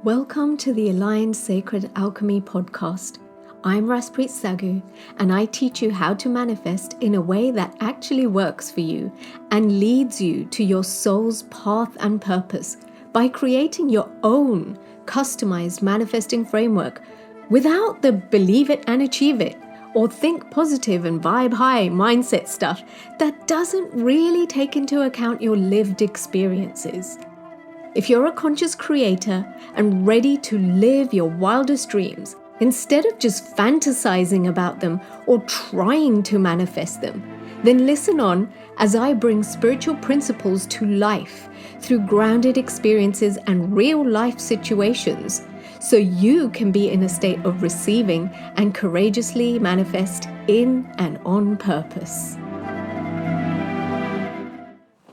Welcome to the Aligned Sacred Alchemy podcast. I'm Raspreet Sagu, and I teach you how to manifest in a way that actually works for you and leads you to your soul's path and purpose by creating your own customized manifesting framework without the believe it and achieve it or think positive and vibe high mindset stuff that doesn't really take into account your lived experiences. If you're a conscious creator and ready to live your wildest dreams, instead of just fantasizing about them or trying to manifest them, then listen on as I bring spiritual principles to life through grounded experiences and real life situations, so you can be in a state of receiving and courageously manifest in and on purpose.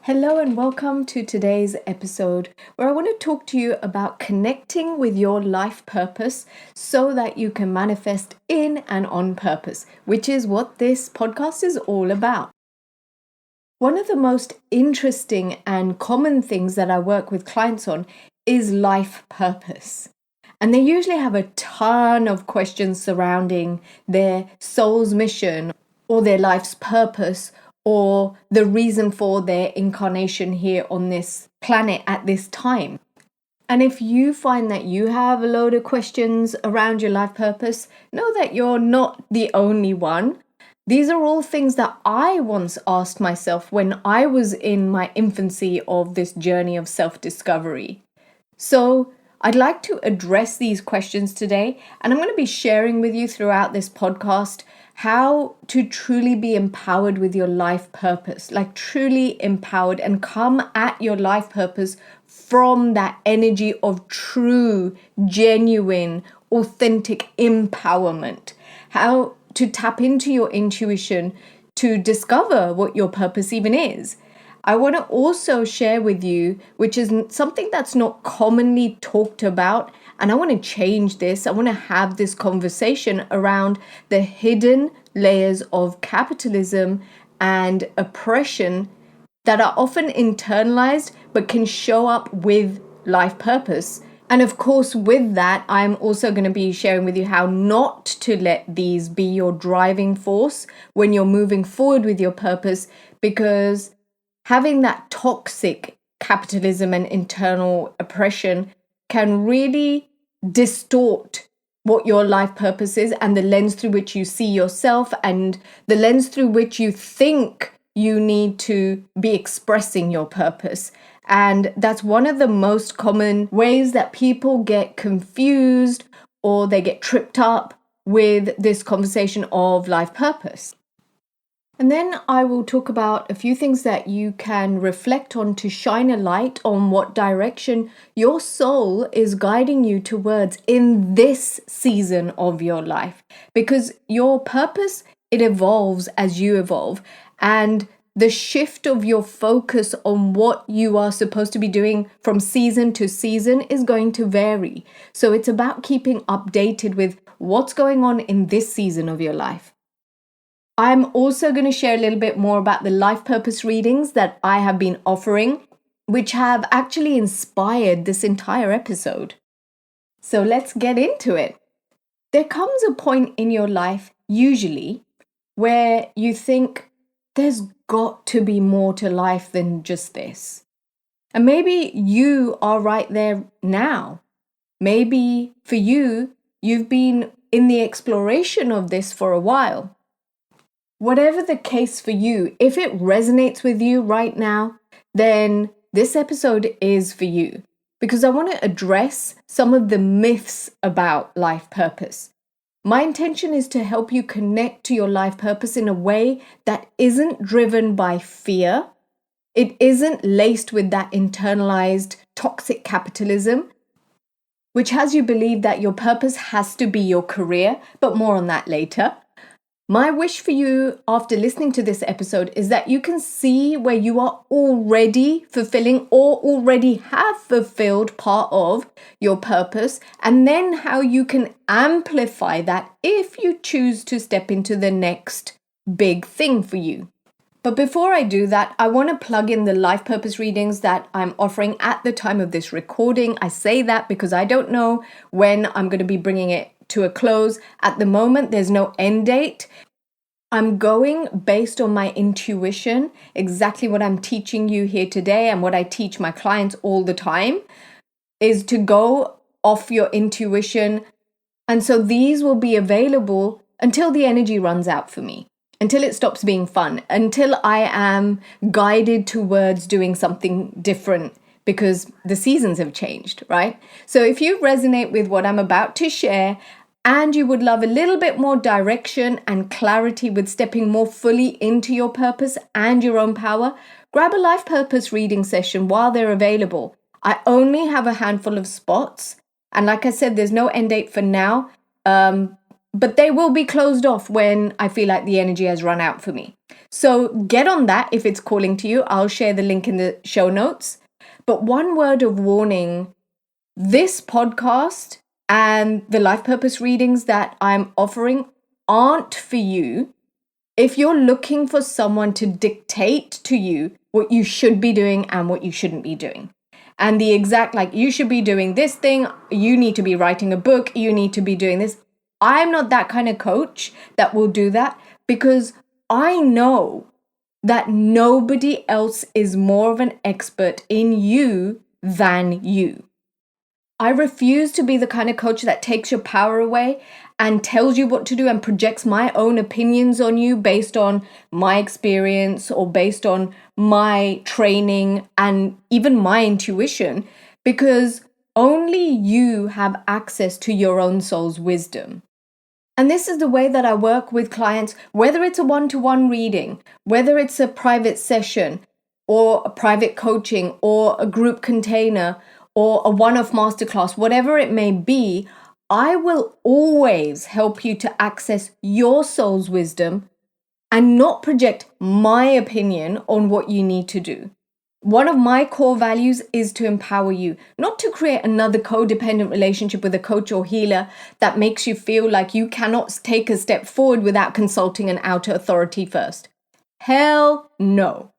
Hello and welcome to today's episode where I want to talk to you about connecting with your life purpose so that you can manifest in and on purpose, which is what this podcast is all about. One of the most interesting and common things that I work with clients on is life purpose. And they usually have a ton of questions surrounding their soul's mission or their life's purpose or the reason for their incarnation here on this planet at this time. And if you find that you have a load of questions around your life purpose, know that you're not the only one. These are all things that I once asked myself when I was in my infancy of this journey of self-discovery. So I'd like to address these questions today, and I'm going to be sharing with you throughout this podcast how to truly be empowered with your life purpose, like truly empowered and come at your life purpose from that energy of true, genuine, authentic empowerment. How to tap into your intuition to discover what your purpose even is. I want to also share with you, which is something that's not commonly talked about, and I want to change this. I want to have this conversation around the hidden layers of capitalism and oppression that are often internalized but can show up with life purpose. And of course, with that, I'm also going to be sharing with you how not to let these be your driving force when you're moving forward with your purpose, because having that toxic capitalism and internal oppression can really distort what your life purpose is and the lens through which you see yourself and the lens through which you think you need to be expressing your purpose. And that's one of the most common ways that people get confused or they get tripped up with this conversation of life purpose. And then I will talk about a few things that you can reflect on to shine a light on what direction your soul is guiding you towards in this season of your life. Because your purpose, it evolves as you evolve. And the shift of your focus on what you are supposed to be doing from season to season is going to vary. So it's about keeping updated with what's going on in this season of your life. I'm also going to share a little bit more about the life purpose readings that I have been offering, which have actually inspired this entire episode. So let's get into it. There comes a point in your life, usually, where you think there's got to be more to life than just this. And maybe you are right there now. Maybe for you, you've been in the exploration of this for a while. Whatever the case for you, if it resonates with you right now, then this episode is for you, because I want to address some of the myths about life purpose. My intention is to help you connect to your life purpose in a way that isn't driven by fear. It isn't laced with that internalized toxic capitalism, which has you believe that your purpose has to be your career, but more on that later. My wish for you after listening to this episode is that you can see where you are already fulfilling or already have fulfilled part of your purpose, and then how you can amplify that if you choose to step into the next big thing for you. But before I do that, I want to plug in the life purpose readings that I'm offering at the time of this recording. I say that because I don't know when I'm going to be bringing it to a close. At the moment, there's no end date. I'm going based on my intuition, exactly what I'm teaching you here today and what I teach my clients all the time is to go off your intuition. And so these will be available until the energy runs out for me, until it stops being fun, until I am guided towards doing something different because the seasons have changed, right? So if you resonate with what I'm about to share and you would love a little bit more direction and clarity with stepping more fully into your purpose and your own power, grab a life purpose reading session while they're available. I only have a handful of spots. And like I said, there's no end date for now. But they will be closed off when I feel like the energy has run out for me. So get on that if it's calling to you. I'll share the link in the show notes. But one word of warning, this podcast and the life purpose readings that I'm offering aren't for you if you're looking for someone to dictate to you what you should be doing and what you shouldn't be doing. And the exact, like, you should be doing this thing, you need to be writing a book, you need to be doing this. I'm not that kind of coach that will do that because I know that nobody else is more of an expert in you than you. I refuse to be the kind of coach that takes your power away and tells you what to do and projects my own opinions on you based on my experience or based on my training and even my intuition, because only you have access to your own soul's wisdom. And this is the way that I work with clients, whether it's a one-to-one reading, whether it's a private session or a private coaching or a group container or a one-off masterclass, whatever it may be, I will always help you to access your soul's wisdom and not project my opinion on what you need to do. One of my core values is to empower you, not to create another codependent relationship with a coach or healer that makes you feel like you cannot take a step forward without consulting an outer authority first. Hell no.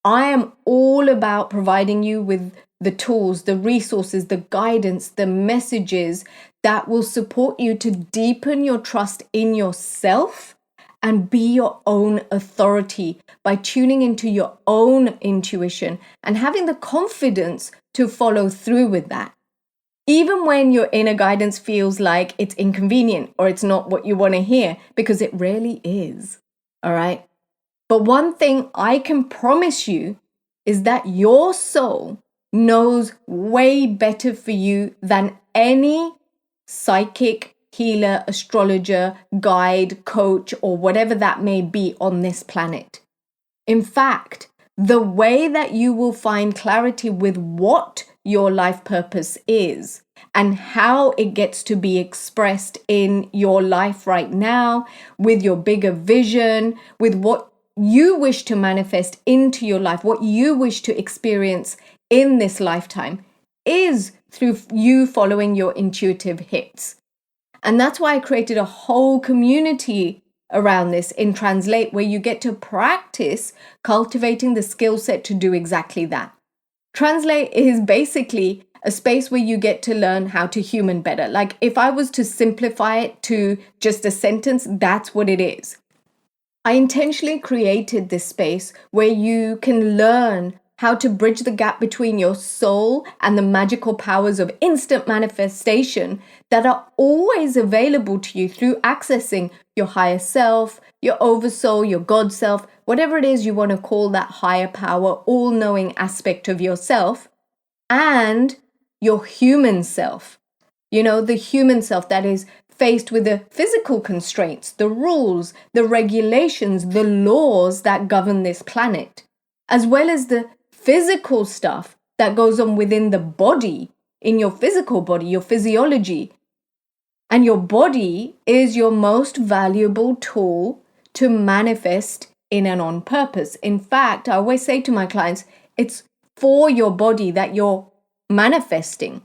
I am all about providing you with the tools, the resources, the guidance, the messages that will support you to deepen your trust in yourself and be your own authority by tuning into your own intuition and having the confidence to follow through with that. Even when your inner guidance feels like it's inconvenient or it's not what you want to hear, because it rarely is. All right. But one thing I can promise you is that your soul knows way better for you than any psychic, healer, astrologer, guide, coach, or whatever that may be on this planet. In fact, the way that you will find clarity with what your life purpose is and how it gets to be expressed in your life right now, with your bigger vision, with what you wish to manifest into your life, what you wish to experience in this lifetime, is through you following your intuitive hits. And that's why I created a whole community around this in Translate, where you get to practice cultivating the skill set to do exactly that. Translate is basically a space where you get to learn how to human better. Like, if I was to simplify it to just a sentence, that's what it is. I intentionally created this space where you can learn how to bridge the gap between your soul and the magical powers of instant manifestation that are always available to you through accessing your higher self, your oversoul, your God self, whatever it is you want to call that higher power, all-knowing aspect of yourself, and your human self. You know, the human self that is faced with the physical constraints, the rules, the regulations, the laws that govern this planet, as well as the physical stuff that goes on within the body, in your physical body, your physiology. And your body is your most valuable tool to manifest in and on purpose. In fact, I always say to my clients, it's for your body that you're manifesting.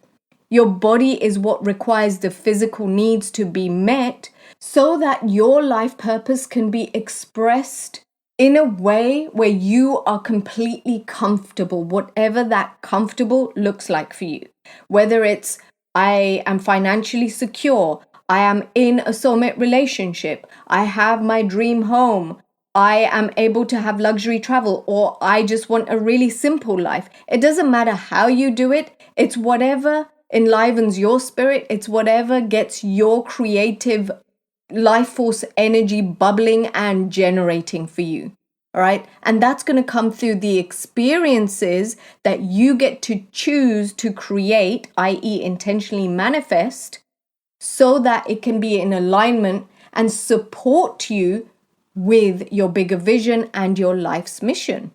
Your body is what requires the physical needs to be met so that your life purpose can be expressed in a way where you are completely comfortable, whatever that comfortable looks like for you. Whether it's, I am financially secure, I am in a soulmate relationship, I have my dream home, I am able to have luxury travel, or I just want a really simple life. It doesn't matter how you do it. It's whatever enlivens your spirit. It's whatever gets your creative life force energy bubbling and generating for you. All right. And that's going to come through the experiences that you get to choose to create, i.e., intentionally manifest, so that it can be in alignment and support you with your bigger vision and your life's mission.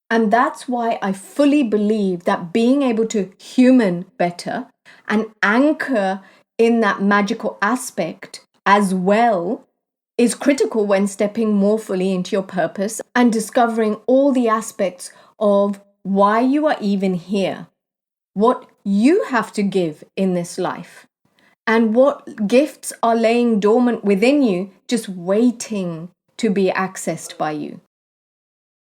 And that's why I fully believe that being able to human better and anchor in that magical aspect as well is critical when stepping more fully into your purpose and discovering all the aspects of why you are even here, what you have to give in this life, and what gifts are laying dormant within you, just waiting to be accessed by you.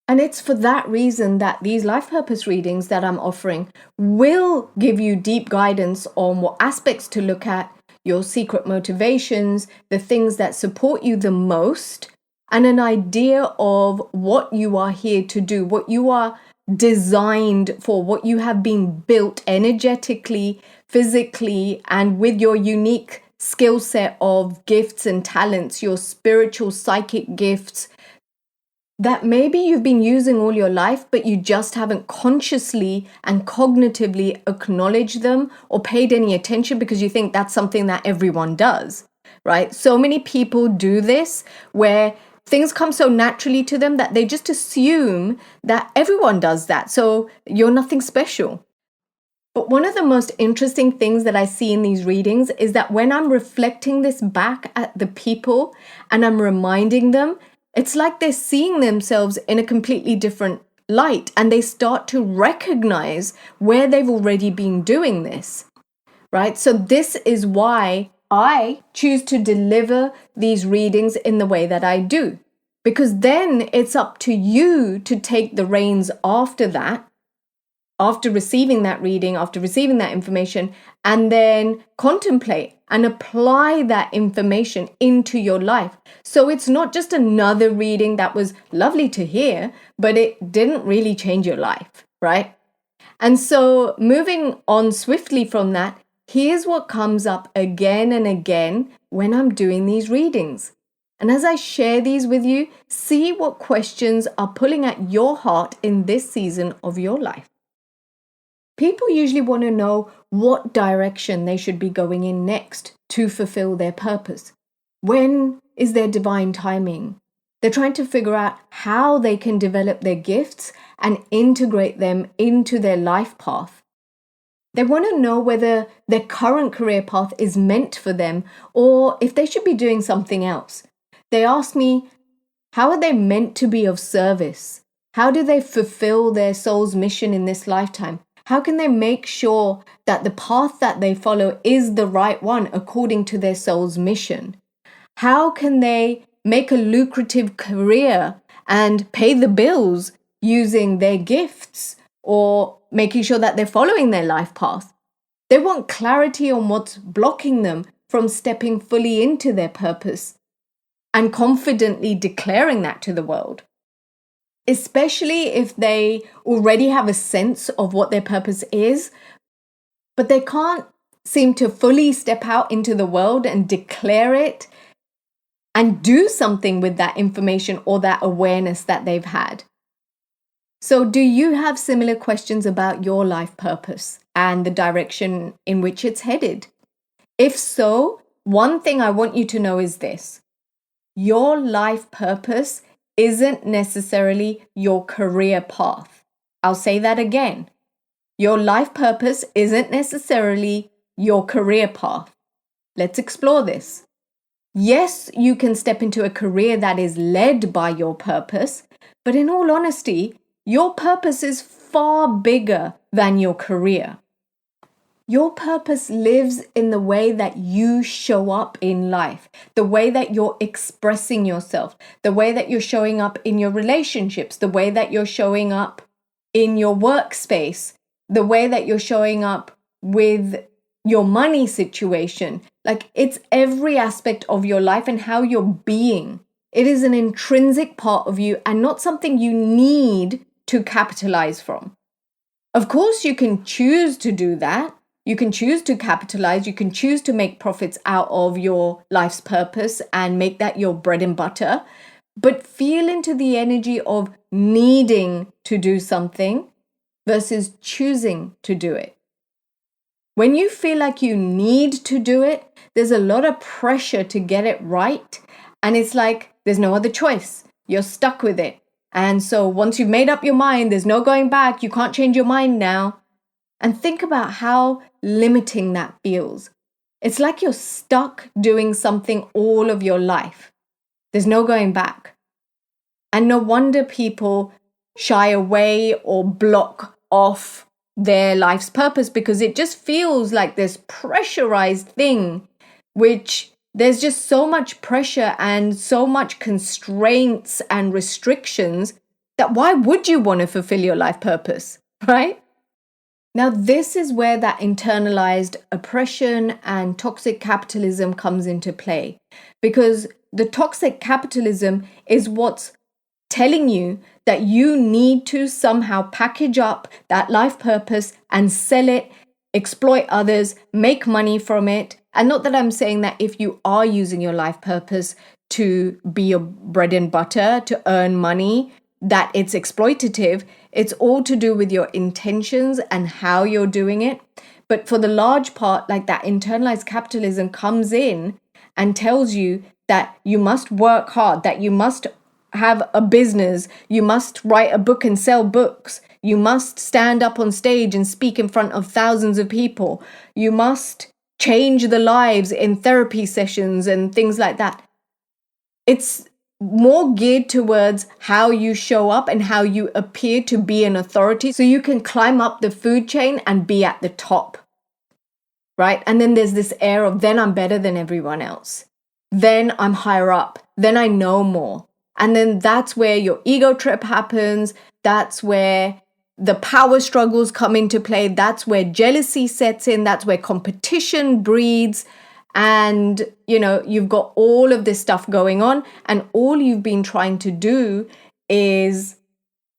And it's for that reason that these life purpose readings that I'm offering will give you deep guidance on what aspects to look at, your secret motivations, the things that support you the most, and an idea of what you are here to do, what you are designed for, what you have been built energetically, physically, and with your unique skill set of gifts and talents, your spiritual psychic gifts that maybe you've been using all your life, but you just haven't consciously and cognitively acknowledged them or paid any attention because you think that's something that everyone does, right? So many people do this where things come so naturally to them that they just assume that everyone does that. So you're nothing special. But one of the most interesting things that I see in these readings is that when I'm reflecting this back at the people and I'm reminding them, it's like they're seeing themselves in a completely different light and they start to recognize where they've already been doing this, right? So this is why I choose to deliver these readings in the way that I do, because then it's up to you to take the reins after that, after receiving that reading, after receiving that information, and then contemplate and apply that information into your life. So it's not just another reading that was lovely to hear, but it didn't really change your life, right? And so moving on swiftly from that, here's what comes up again and again when I'm doing these readings. And as I share these with you, see what questions are pulling at your heart in this season of your life. People usually want to know what direction they should be going in next to fulfill their purpose. When is their divine timing? They're trying to figure out how they can develop their gifts and integrate them into their life path. They want to know whether their current career path is meant for them or if they should be doing something else. They ask me, how are they meant to be of service? How do they fulfill their soul's mission in this lifetime? How can they make sure that the path that they follow is the right one according to their soul's mission? How can they make a lucrative career and pay the bills using their gifts or making sure that they're following their life path? They want clarity on what's blocking them from stepping fully into their purpose and confidently declaring that to the world. Especially if they already have a sense of what their purpose is, but they can't seem to fully step out into the world and declare it and do something with that information or that awareness that they've had. So do you have similar questions about your life purpose and the direction in which it's headed? If so, one thing I want you to know is this: your life purpose isn't necessarily your career path. I'll say that again. Your life purpose isn't necessarily your career path. Let's explore this. Yes, you can step into a career that is led by your purpose, but in all honesty, your purpose is far bigger than your career. Your purpose lives in the way that you show up in life, the way that you're expressing yourself, the way that you're showing up in your relationships, the way that you're showing up in your workspace, the way that you're showing up with your money situation. Like, it's every aspect of your life and how you're being. It is an intrinsic part of you and not something you need to capitalize from. Of course, you can choose to do that. You can choose to capitalize. You can choose to make profits out of your life's purpose and make that your bread and butter. But feel into the energy of needing to do something versus choosing to do it. When you feel like you need to do it, there's a lot of pressure to get it right. And it's like there's no other choice. You're stuck with it. And so once you've made up your mind, there's no going back. You can't change your mind now. And think about how limiting that feels. It's like you're stuck doing something all of your life. There's no going back. And no wonder people shy away or block off their life's purpose, because it just feels like this pressurized thing, which there's just so much pressure and so much constraints and restrictions that why would you want to fulfill your life purpose, right? Now, this is where that internalized oppression and toxic capitalism comes into play, because the toxic capitalism is what's telling you that you need to somehow package up that life purpose and sell it, exploit others, make money from it. And not that I'm saying that if you are using your life purpose to be your bread and butter, to earn money, that it's exploitative. It's all to do with your intentions and how you're doing it. But for the large part, like that internalized capitalism comes in and tells you that you must work hard, that you must have a business, you must write a book and sell books, you must stand up on stage and speak in front of thousands of people, you must change the lives in therapy sessions and things like that. It's more geared towards how you show up and how you appear to be an authority so you can climb up the food chain and be at the top, right? And then there's this air of then I'm better than everyone else. Then I'm higher up. Then I know more. And then that's where your ego trip happens. That's where the power struggles come into play. That's where jealousy sets in. That's where competition breeds. And, you've got all of this stuff going on. And all you've been trying to do is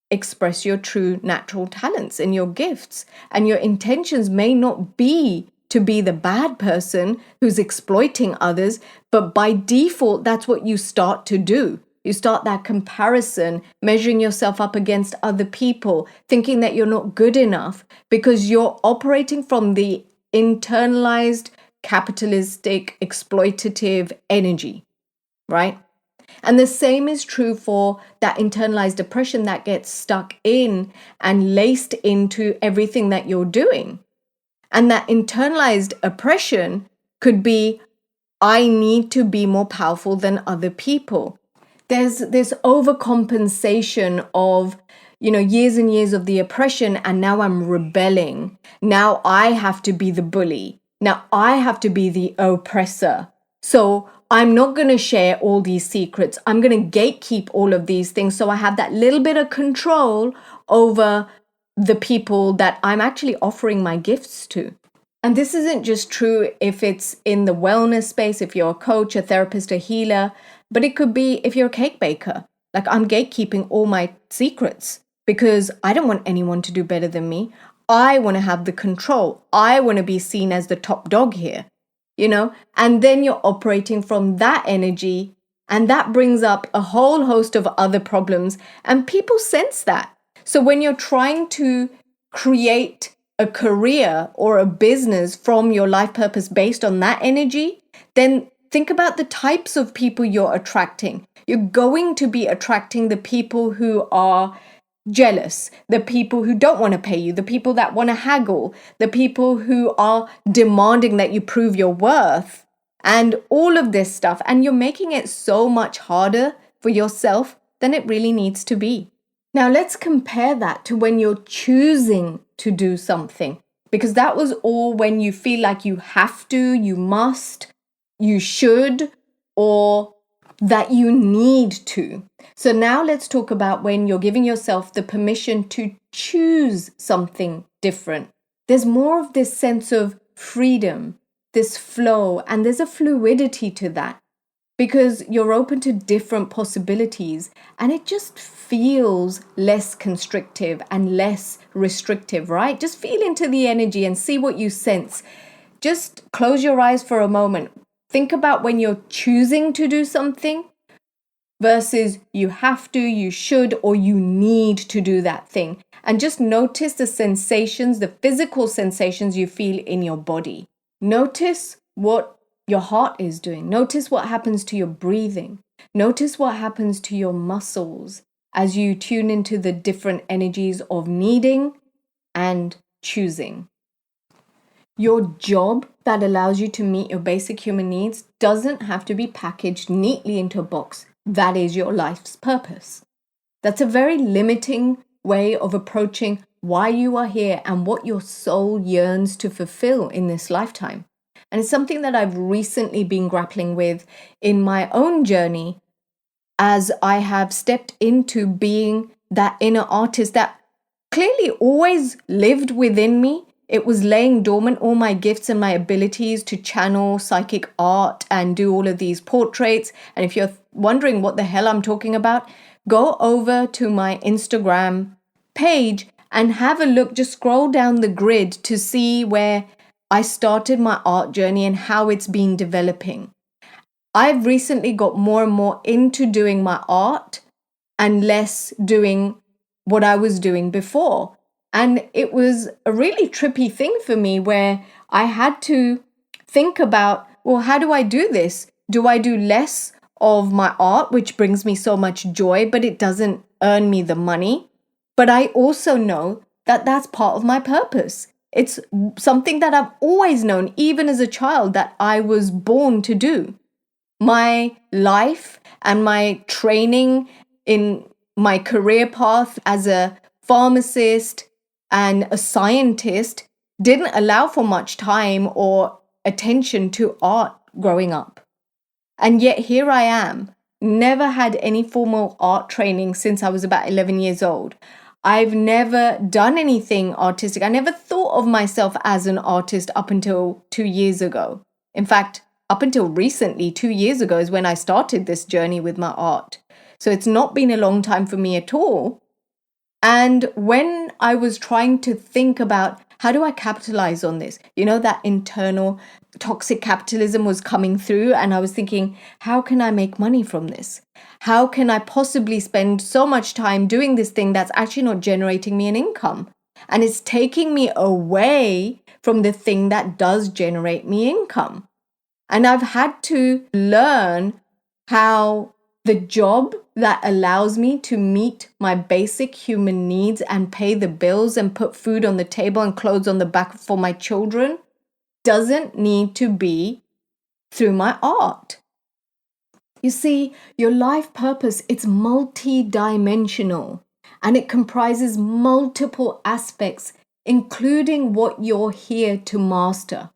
express your true natural talents and your gifts. And your intentions may not be to be the bad person who's exploiting others, but by default, that's what you start to do. You start that comparison, measuring yourself up against other people, thinking that you're not good enough because you're operating from the internalized, capitalistic, exploitative energy, right? And the same is true for that internalized oppression that gets stuck in and laced into everything that you're doing. And that internalized oppression could be, I need to be more powerful than other people. There's this overcompensation of, years and years of the oppression, and now I'm rebelling. Now I have to be the bully. Now I have to be the oppressor. So I'm not going to share all these secrets. I'm going to gatekeep all of these things so I have that little bit of control over the people that I'm actually offering my gifts to. And this isn't just true if it's in the wellness space, if you're a coach, a therapist, a healer, but it could be if you're a cake baker. Like, I'm gatekeeping all my secrets because I don't want anyone to do better than me. I want to have the control. I want to be seen as the top dog here, and then you're operating from that energy, and that brings up a whole host of other problems, and people sense that. So when you're trying to create a career or a business from your life purpose based on that energy, then think about the types of people you're attracting. You're going to be attracting the people who are jealous, the people who don't want to pay you, the people that want to haggle, the people who are demanding that you prove your worth, and all of this stuff. And you're making it so much harder for yourself than it really needs to be. Now let's compare that to when you're choosing to do something. because that was all when you feel like you have to, you must, you should, or that you need to. So now let's talk about when you're giving yourself the permission to choose something different. There's more of this sense of freedom, this flow, and there's a fluidity to that because you're open to different possibilities and it just feels less constrictive and less restrictive, right? Just feel into the energy and see what you sense. Just close your eyes for a moment. Think about when you're choosing to do something versus you have to, you should, or you need to do that thing. And just notice the sensations, the physical sensations you feel in your body. Notice what your heart is doing. Notice what happens to your breathing. Notice what happens to your muscles as you tune into the different energies of needing and choosing. Your job that allows you to meet your basic human needs doesn't have to be packaged neatly into a box. That is your life's purpose. That's a very limiting way of approaching why you are here and what your soul yearns to fulfill in this lifetime. And it's something that I've recently been grappling with in my own journey as I have stepped into being that inner artist that clearly always lived within me. It was laying dormant, all my gifts and my abilities to channel psychic art and do all of these portraits. And if you're wondering what the hell I'm talking about, go over to my Instagram page and have a look. Just scroll down the grid to see where I started my art journey and how it's been developing. I've recently got more and more into doing my art and less doing what I was doing before. And it was a really trippy thing for me where I had to think about, well, how do I do this? Do I do less of my art, which brings me so much joy, but it doesn't earn me the money? But I also know that that's part of my purpose. It's something that I've always known, even as a child, that I was born to do. My life and my training in my career path as a pharmacist and a scientist didn't allow for much time or attention to art growing up. And yet here I am, never had any formal art training since I was about 11 years old. I've never done anything artistic. I never thought of myself as an artist up until 2 years ago. In fact, up until recently, 2 years ago is when I started this journey with my art. So it's not been a long time for me at all. And when I was trying to think about how do I capitalize on this, that internal toxic capitalism was coming through, and I was thinking, how can I make money from this? How can I possibly spend so much time doing this thing that's actually not generating me an income? And it's taking me away from the thing that does generate me income. And I've had to learn how the job that allows me to meet my basic human needs and pay the bills and put food on the table and clothes on the back for my children doesn't need to be through my art. You see, your life purpose, it's multi-dimensional and it comprises multiple aspects, including what you're here to master,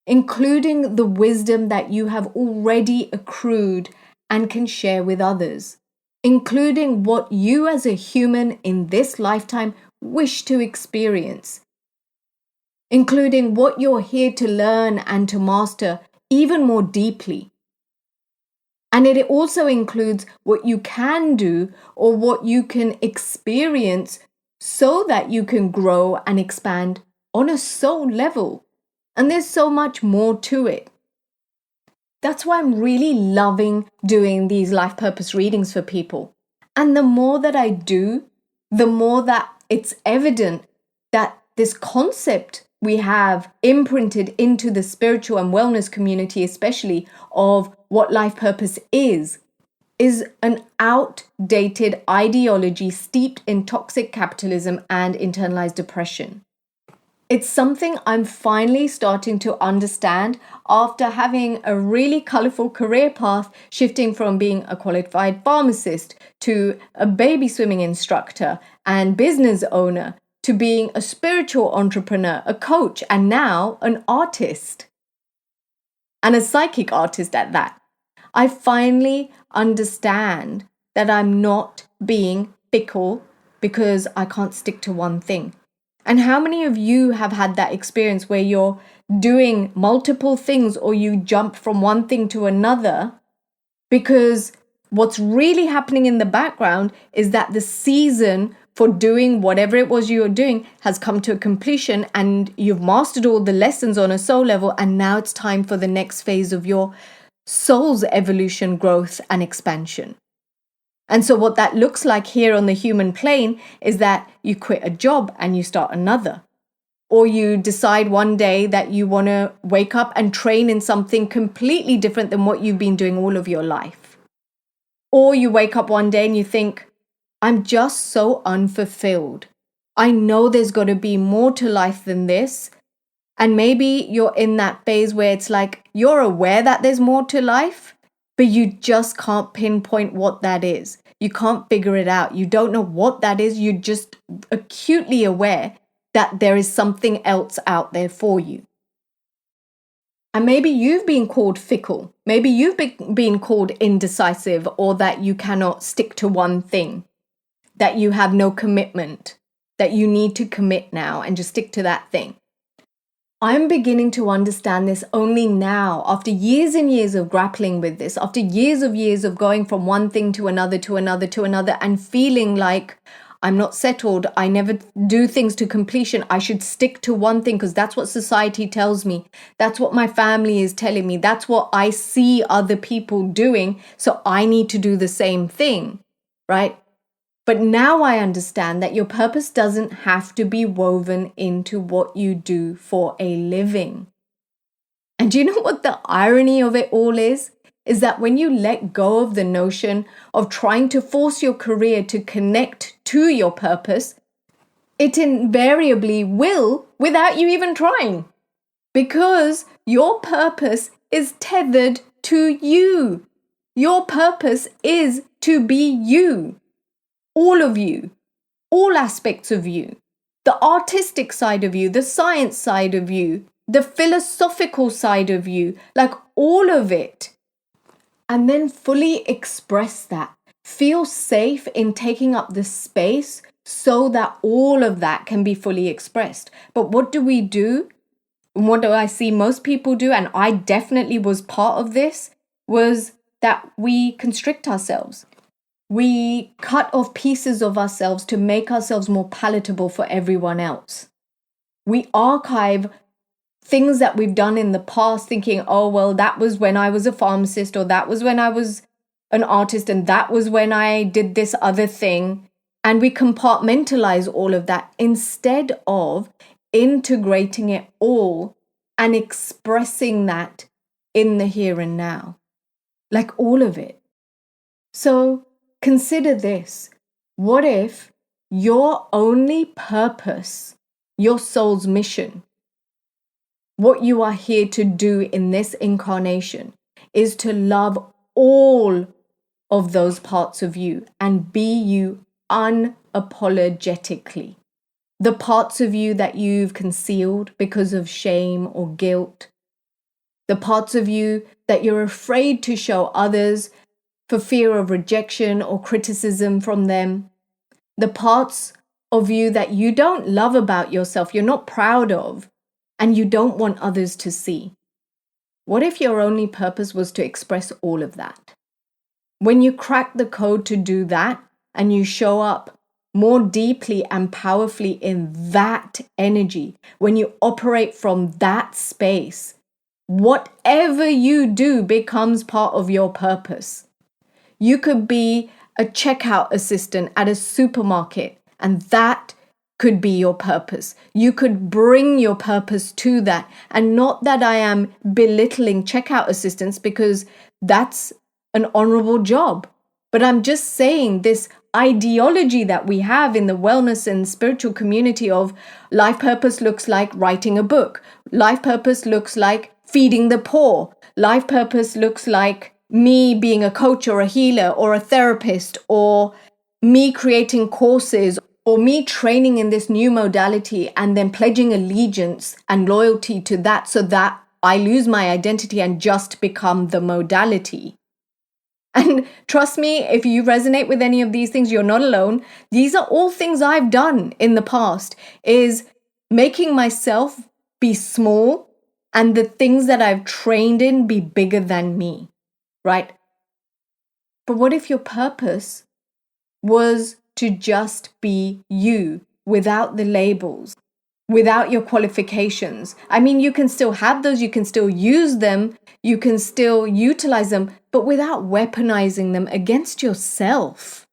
including the wisdom that you have already accrued and can share with others, including what you as a human in this lifetime wish to experience, including what you're here to learn and to master even more deeply. And it also includes what you can do or what you can experience so that you can grow and expand on a soul level. And there's so much more to it. That's why I'm really loving doing these life purpose readings for people. And the more that I do, the more that it's evident that this concept we have imprinted into the spiritual and wellness community, especially of what life purpose is an outdated ideology steeped in toxic capitalism and internalized depression. It's something I'm finally starting to understand after having a really colorful career path, shifting from being a qualified pharmacist to a baby swimming instructor and business owner, to being a spiritual entrepreneur, a coach, and now an artist. And a psychic artist at that. I finally understand that I'm not being fickle because I can't stick to one thing. And how many of you have had that experience where you're doing multiple things or you jump from one thing to another because what's really happening in the background is that the season for doing whatever it was you were doing has come to a completion and you've mastered all the lessons on a soul level, and now it's time for the next phase of your soul's evolution, growth, and expansion. And so what that looks like here on the human plane is that you quit a job and you start another. Or you decide one day that you want to wake up and train in something completely different than what you've been doing all of your life. Or you wake up one day and you think, I'm just so unfulfilled. I know there's got to be more to life than this. And maybe you're in that phase where it's like you're aware that there's more to life, but you just can't pinpoint what that is. You can't figure it out. You don't know what that is. You're just acutely aware that there is something else out there for you. And maybe you've been called fickle. Maybe you've been called indecisive, or that you cannot stick to one thing, that you have no commitment, that you need to commit now and just stick to that thing. I'm beginning to understand this only now, after years and years of grappling with this, after years of going from one thing to another, and feeling like I'm not settled. I never do things to completion. I should stick to one thing because that's what society tells me. That's what my family is telling me. That's what I see other people doing. So I need to do the same thing, right? But now I understand that your purpose doesn't have to be woven into what you do for a living. And do you know what the irony of it all is? Is that when you let go of the notion of trying to force your career to connect to your purpose, it invariably will without you even trying. Because your purpose is tethered to you. Your purpose is to be you. All of you, all aspects of you, the artistic side of you, the science side of you, the philosophical side of you, like all of it. And then fully express that. Feel safe in taking up the space so that all of that can be fully expressed. But what do we do? What do I see most people do? And I definitely was part of this, was that we constrict ourselves. We cut off pieces of ourselves to make ourselves more palatable for everyone else. We archive things that we've done in the past thinking, oh, well, that was when I was a pharmacist, or that was when I was an artist, and that was when I did this other thing. And we compartmentalize all of that instead of integrating it all and expressing that in the here and now, like all of it. So consider this. What if your only purpose, your soul's mission, what you are here to do in this incarnation, is to love all of those parts of you and be you unapologetically? The parts of you that you've concealed because of shame or guilt, the parts of you that you're afraid to show others for fear of rejection or criticism from them, the parts of you that you don't love about yourself, you're not proud of, and you don't want others to see. What if your only purpose was to express all of that? When you crack the code to do that and you show up more deeply and powerfully in that energy, when you operate from that space, whatever you do becomes part of your purpose. You could be a checkout assistant at a supermarket, and that could be your purpose. You could bring your purpose to that. And not that I am belittling checkout assistants, because that's an honorable job. But I'm just saying this ideology that we have in the wellness and spiritual community of life purpose looks like writing a book. Life purpose looks like feeding the poor. Life purpose looks like me being a coach or a healer or a therapist, or me creating courses, or me training in this new modality and then pledging allegiance and loyalty to that so that I lose my identity and just become the modality. And trust me, if you resonate with any of these things, you're not alone. These are all things I've done in the past, is making myself be small and the things that I've trained in be bigger than me, right? But what if your purpose was to just be you without the labels, without your qualifications? I mean, you can still have those, you can still use them, you can still utilize them, but without weaponizing them against yourself.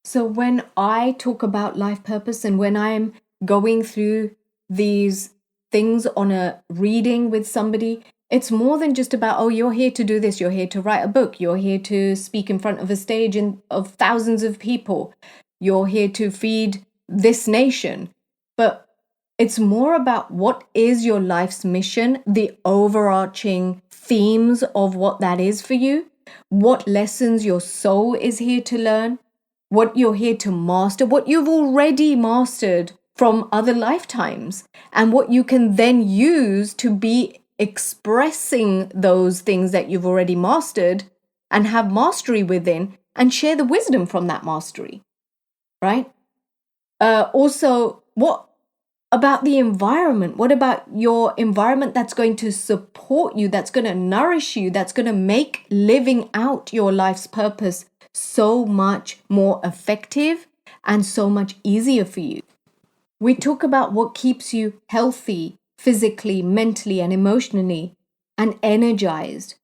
So when I talk about life purpose and when I'm going through these things on a reading with somebody, it's more than just about, oh, you're here to do this, you're here to write a book, you're here to speak in front of a stage of thousands of people, you're here to feed this nation. But it's more about what is your life's mission, the overarching themes of what that is for you, what lessons your soul is here to learn, what you're here to master, what you've already mastered from other lifetimes, and what you can then use to be expressing those things that you've already mastered and have mastery within and share the wisdom from that mastery, right? Also, what about the environment? What about your environment that's going to support you, that's going to nourish you, that's going to make living out your life's purpose so much more effective and so much easier for you? We talk about what keeps you healthy, physically, mentally, and emotionally, and energized.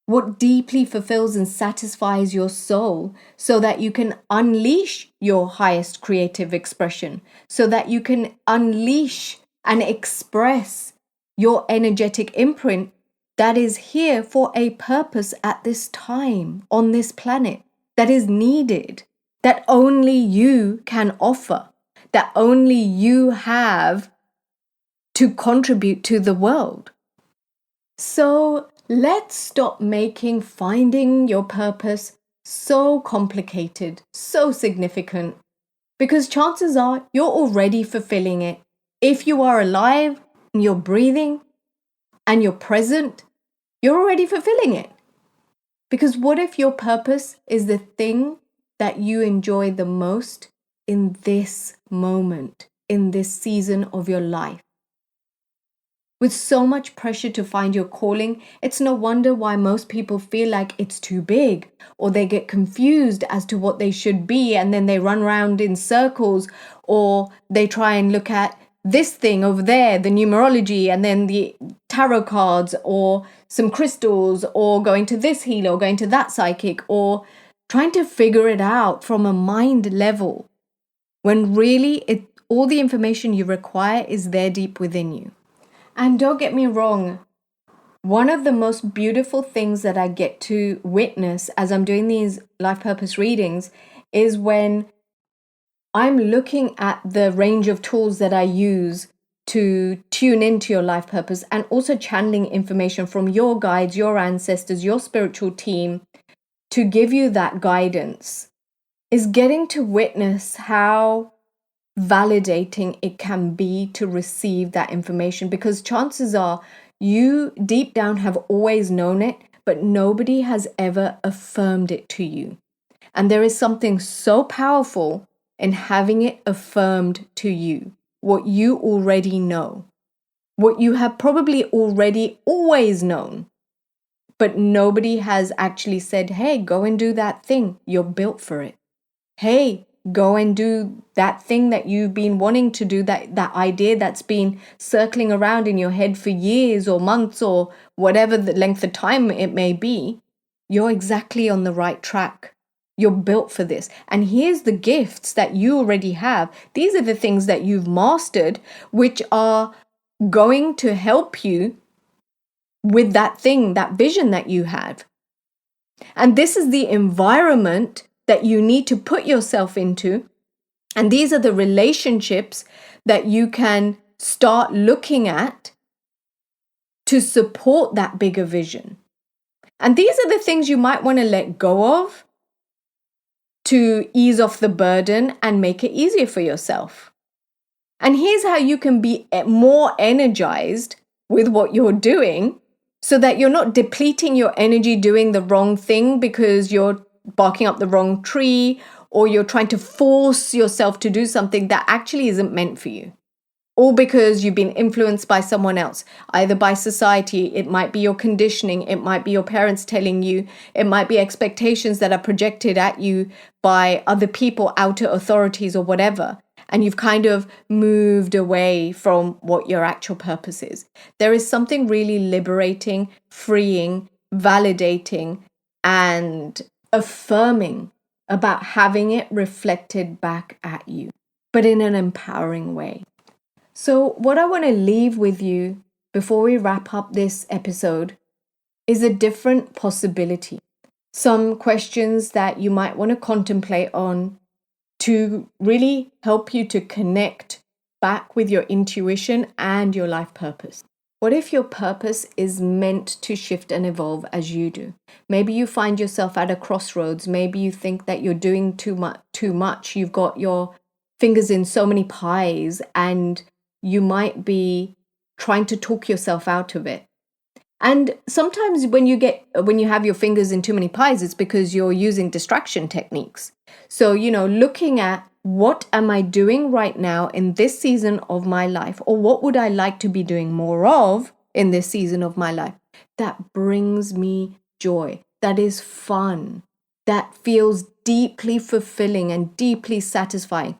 What deeply fulfills and satisfies your soul so that you can unleash your highest creative expression, so that you can unleash and express your energetic imprint that is here for a purpose at this time on this planet, that is needed, that only you can offer, that only you have to contribute to the world. So let's stop making finding your purpose so complicated, so significant, because chances are you're already fulfilling it. If you are alive and you're breathing and you're present, you're already fulfilling it. Because what if your purpose is the thing that you enjoy the most in this moment, in this season of your life? With so much pressure to find your calling, it's no wonder why most people feel like it's too big, or they get confused as to what they should be, and then they run around in circles, or they try and look at this thing over there, the numerology, and then the tarot cards, or some crystals, or going to this healer, or going to that psychic, or trying to figure it out from a mind level, when really all the information you require is there deep within you. And don't get me wrong, one of the most beautiful things that I get to witness as I'm doing these life purpose readings is when I'm looking at the range of tools that I use to tune into your life purpose, and also channeling information from your guides, your ancestors, your spiritual team to give you that guidance, is getting to witness how validating it can be to receive that information, because chances are you deep down have always known it, but nobody has ever affirmed it to you. And there is something so powerful in having it affirmed to you, what you already know, what you have probably already always known, but nobody has actually said, hey, go and do that thing. You're built for it. Hey, go and do that thing that you've been wanting to do, that idea that's been circling around in your head for years or months or whatever the length of time it may be. You're exactly on the right track. You're built for this. And here's the gifts that you already have. These are the things that you've mastered, which are going to help you with that thing, that vision that you have. And this is the environment that you need to put yourself into. And these are the relationships that you can start looking at to support that bigger vision. And these are the things you might want to let go of to ease off the burden and make it easier for yourself. And here's how you can be more energized with what you're doing so that you're not depleting your energy doing the wrong thing because you're barking up the wrong tree or you're trying to force yourself to do something that actually isn't meant for you. All because you've been influenced by someone else, either by society, it might be your conditioning, it might be your parents telling you, it might be expectations that are projected at you by other people, outer authorities or whatever. And you've kind of moved away from what your actual purpose is. There is something really liberating, freeing, validating, and affirming about having it reflected back at you, but in an empowering way. So what I want to leave with you before we wrap up this episode is a different possibility. Some questions that you might want to contemplate on to really help you to connect back with your intuition and your life purpose. What if your purpose is meant to shift and evolve as you do? Maybe you find yourself at a crossroads. Maybe you think that you're doing too much. You've got your fingers in so many pies and you might be trying to talk yourself out of it. And sometimes when you have your fingers in too many pies, it's because you're using distraction techniques. So, looking at what am I doing right now in this season of my life, or what would I like to be doing more of in this season of my life that brings me joy, that is fun, that feels deeply fulfilling and deeply satisfying.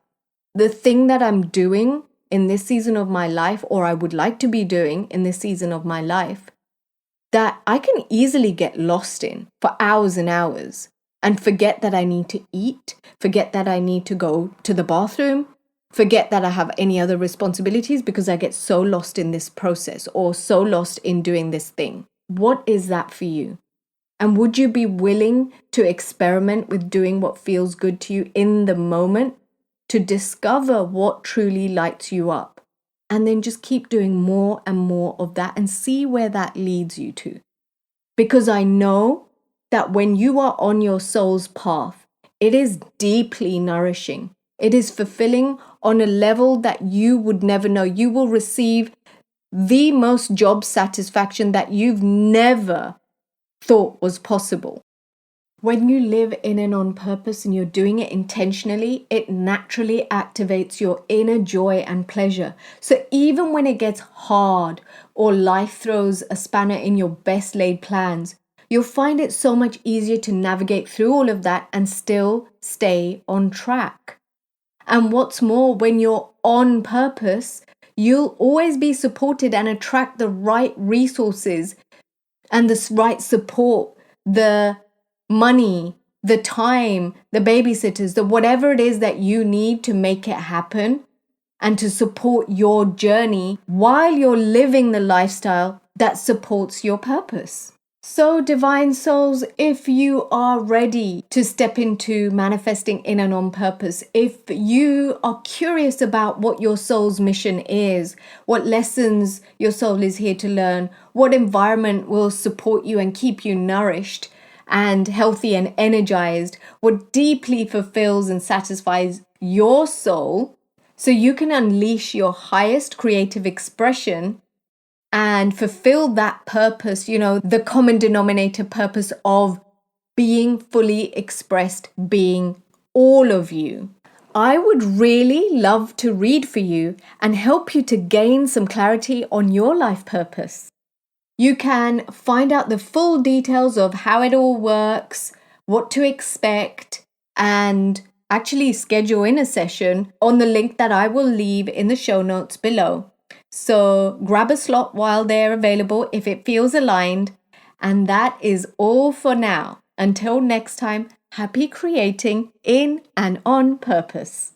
The thing that I'm doing in this season of my life, or I would like to be doing in this season of my life, that I can easily get lost in for hours and hours and forget that I need to eat, forget that I need to go to the bathroom, forget that I have any other responsibilities because I get so lost in this process or so lost in doing this thing. What is that for you? And would you be willing to experiment with doing what feels good to you in the moment to discover what truly lights you up? And then just keep doing more and more of that and see where that leads you to. Because I know that when you are on your soul's path, it is deeply nourishing. It is fulfilling on a level that you would never know. You will receive the most job satisfaction that you've never thought was possible. When you live in and on purpose and you're doing it intentionally, it naturally activates your inner joy and pleasure. So even when it gets hard or life throws a spanner in your best laid plans, you'll find it so much easier to navigate through all of that and still stay on track. And what's more, when you're on purpose, you'll always be supported and attract the right resources and the right support, the money, the time, the babysitters, the whatever it is that you need to make it happen and to support your journey while you're living the lifestyle that supports your purpose. So, divine souls, if you are ready to step into manifesting in and on purpose, if you are curious about what your soul's mission is, what lessons your soul is here to learn, what environment will support you and keep you nourished and healthy and energized, what deeply fulfills and satisfies your soul so you can unleash your highest creative expression and fulfill that purpose, the common denominator purpose of being fully expressed, being all of you. I would really love to read for you and help you to gain some clarity on your life purpose. You can find out the full details of how it all works, what to expect, and actually schedule in a session on the link that I will leave in the show notes below. So grab a slot while they're available if it feels aligned. And that is all for now. Until next time, happy creating in and on purpose.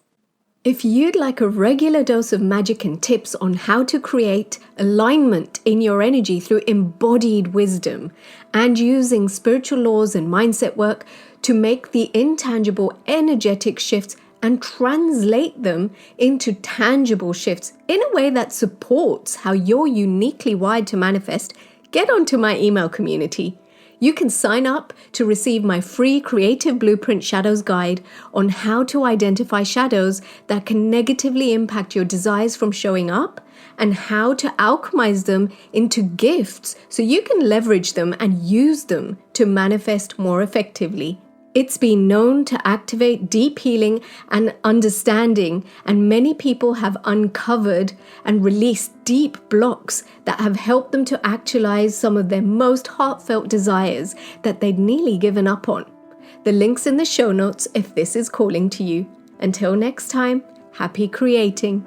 If you'd like a regular dose of magic and tips on how to create alignment in your energy through embodied wisdom and using spiritual laws and mindset work to make the intangible energetic shifts and translate them into tangible shifts in a way that supports how you're uniquely wired to manifest, get onto my email community. You can sign up to receive my free Creative Blueprint Shadows guide on how to identify shadows that can negatively impact your desires from showing up, and how to alchemize them into gifts so you can leverage them and use them to manifest more effectively. It's been known to activate deep healing and understanding, and many people have uncovered and released deep blocks that have helped them to actualize some of their most heartfelt desires that they'd nearly given up on. The link's in the show notes if this is calling to you. Until next time, happy creating.